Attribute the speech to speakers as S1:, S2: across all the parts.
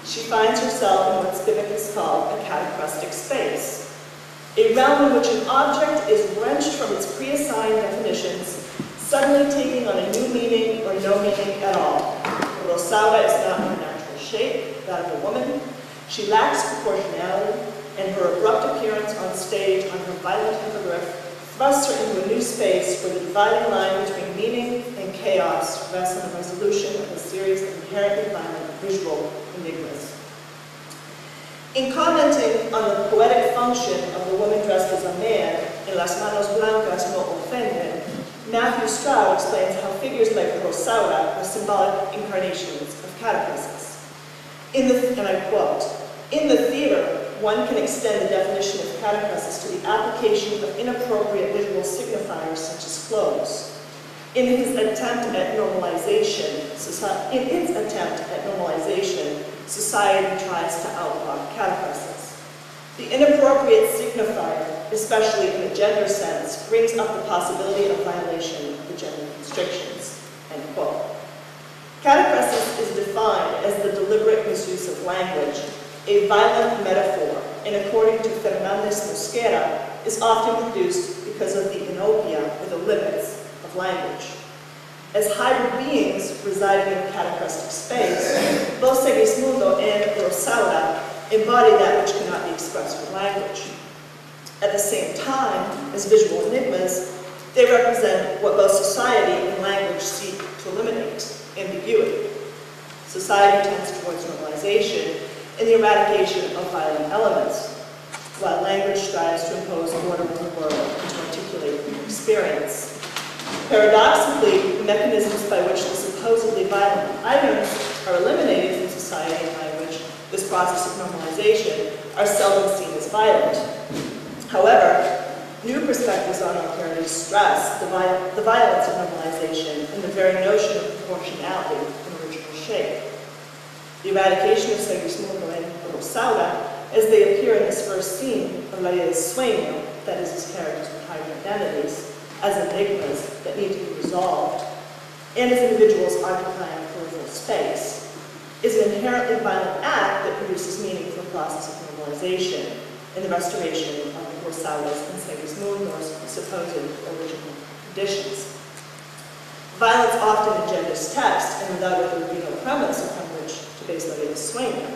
S1: she finds herself in what Spivak has called a catachrestic space, a realm in which an object is wrenched from its pre-assigned definitions, suddenly taking on a new meaning or no meaning at all. Rosaura is not her natural shape, that of a woman. She lacks proportionality, and her abrupt appearance on stage on her violent hippogriff thrusts her into a new space where the dividing line between meaning and chaos rests on the resolution of a series of inherently violent visual enigmas. In commenting on the poetic function of the woman dressed as a man in Las Manos Blancas no Ofenden, Matthew Stroud explains how figures like the Rosaura are symbolic incarnations of catachresis. And I quote, "In the theater, one can extend the definition of catachresis to the application of inappropriate visual signifiers such as clothes. In its attempt at normalization, society tries to outlaw catachresis. The inappropriate signifier, especially in a gender sense, brings up the possibility of violation of the gender constrictions." End quote. Catachresis is defined as the deliberate misuse of language, a violent metaphor, and according to Fernandez Mosquera, is often produced because of the inopia, or the limits, of language. As hybrid beings residing in catachrestic space, both Segismundo and Rosaura embody that which cannot be expressed with language. At the same time, as visual enigmas, they represent what both society and language seek to eliminate: ambiguity. Society tends towards normalization and the eradication of violent elements, while language strives to impose order in the world and to articulate experience. Paradoxically, the mechanisms by which the supposedly violent items are eliminated from society and language, this process of normalization, are seldom seen as violent. However, new perspectives on alternative stress the violence of normalization and the very notion of proportionality in original shape. The eradication of Segismundo and Rosaura, as they appear in this first scene of La Vida de Sueño, that is, as characters with higher identities, as enigmas that need to be resolved, and as individuals occupying peripheral space, is an inherently violent act that produces meaning from the process of normalization and the restoration of the Rosaura's and Segismundo's supposed original conditions. Violence often engenders text, and without it there would be no premise upon which to base La Vida de Sueño.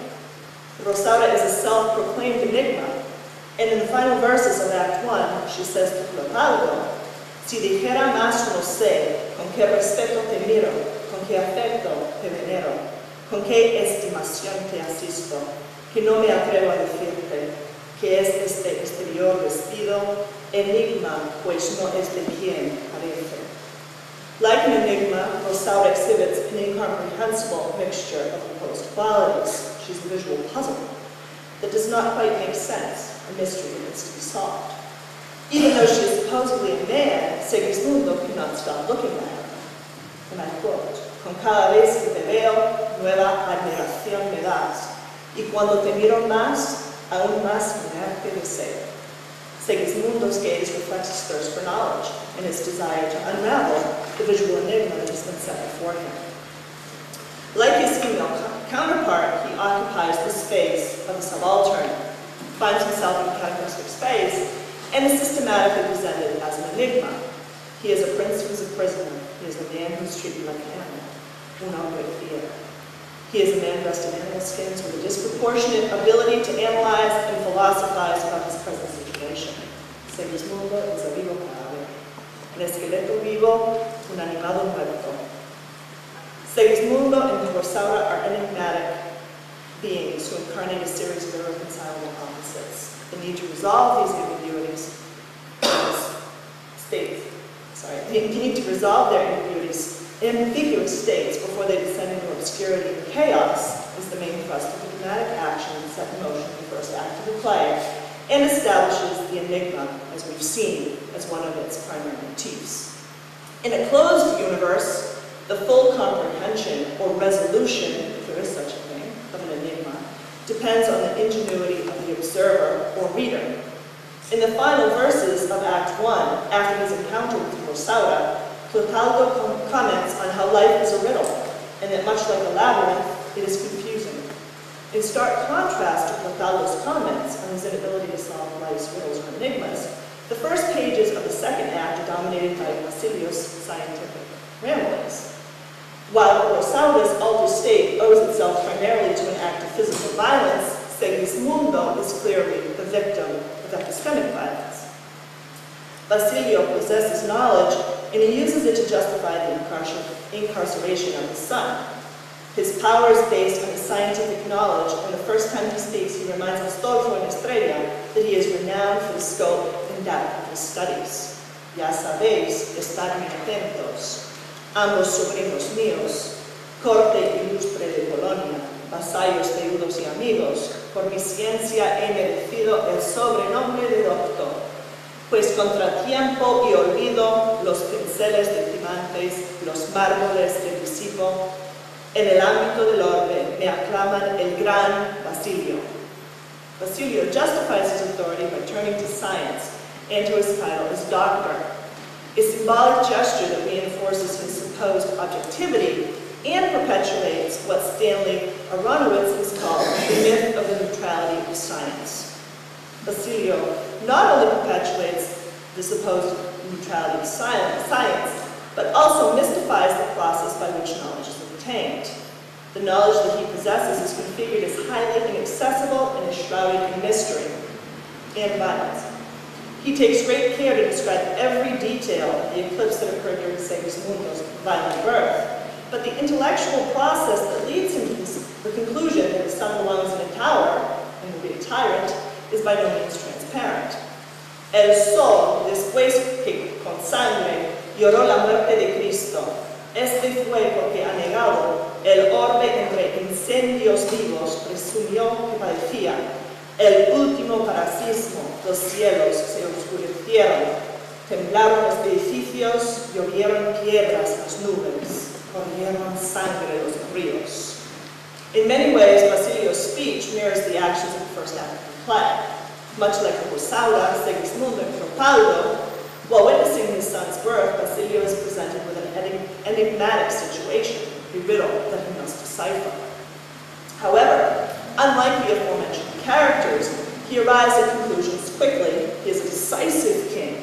S1: The Rosaura is a self-proclaimed enigma, and in the final verses of Act 1, she says to Clotaldo, "Si dijera más no sé, con qué respeto te miro, con qué afecto te venero, con qué estimación te asisto, que no me atrevo a decirte que es este exterior vestido, enigma, pues no es de quien parece." Like an enigma, Rosaura exhibits an incomprehensible mixture of opposed qualities. She's a visual puzzle that does not quite make sense, a mystery that needs to be solved. Even though she is supposedly a man, Segismundo cannot stop looking at her. And I quote, "Con cada vez que te veo, nueva admiración me das, y cuando te miro más, aún más mirarte deseo." Segismundo's gaze reflects his thirst for knowledge and his desire to unravel the visual enigma that has been set before him. Like his female counterpart, he occupies the space of a subaltern, finds himself in a catachrestic space, and is systematically presented as an enigma. He is a prince who is a prisoner. He is a man who is treated like an animal, un hombre fiero. He is a man dressed in animal skins with a disproportionate ability to analyze and philosophize about his present situation. Segismundo es a vivo cadáver, un esqueleto vivo, un animado muerto. Segismundo and Rosaura are enigmatic beings who incarnate a series of irreconcilable opposites. The need to resolve these ambiguities ambiguous states before they descend into obscurity and chaos is the main thrust of the dramatic action set in motion in the first act of the play, and establishes the enigma, as we've seen, as one of its primary motifs. In a closed universe, the full comprehension or resolution, if there is such a thing, of an enigma, depends on the ingenuity of the observer or reader. In the final verses of Act 1, after his encounter with Rosaura, Clotaldo comments on how life is a riddle, and that much like a labyrinth, it is confusing. In In stark contrast to Clothaldo's comments on his inability to solve life's riddles or enigmas, the first pages of the second act are dominated by Basilio's scientific ramblings. While Rosauda's altered state owes itself primarily to an act of physical violence, Segismundo is clearly the victim of epistemic violence. Basilio possesses knowledge, and he uses it to justify the incarceration of his son. His power is based on his scientific knowledge, and the first time he speaks, he reminds Astolfo and Estrella that he is renowned for the scope and depth of his studies. Ya sabéis, estar muy atentos. Ambos sobrinos míos, corte ilustre de Polonia, vasallos deudos y amigos, por mi ciencia he merecido el sobrenombre de doctor, pues contra tiempo y olvido los pinceles de timantes, los mármoles de disipo, en el ámbito del orbe me aclaman el gran Basilio. Basilio justifies his authority by turning to science and to his title as doctor, a symbolic gesture that reinforces his supposed objectivity and perpetuates what Stanley Aronowitz has called the myth of the neutrality of science. Basilio not only perpetuates the supposed neutrality of science, but also mystifies the process by which knowledge is obtained. The knowledge that he possesses is configured as highly inaccessible and is shrouded in mystery and violence. He takes great care to describe every detail of the eclipse that occurred during Segismundo's violent birth, but the intellectual process that leads him to the conclusion that his son belongs in a tower and will be a tyrant is by no means transparent. El sol, después que con sangre lloró la muerte de Cristo, este fue porque anegado el orbe entre incendios vivos, presumió que padecía. El último parasismo, los cielos se oscurecieron, temblaron los edificios, llovieron piedras las nubes, corrieron sangre los ríos. In many ways, Basilio's speech mirrors the actions of the first act of the play. Much like Rosauda, Segismundo, and Clothaldo, while witnessing his son's birth, Basilio is presented with an enigmatic situation, a riddle that he must decipher. However, unlike the aforementioned characters, he arrives at conclusions quickly. He is a decisive king.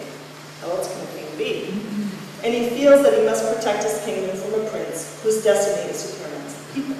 S1: How else can a king be? And he feels that he must protect his kingdom from a prince whose destiny is to turn on his people.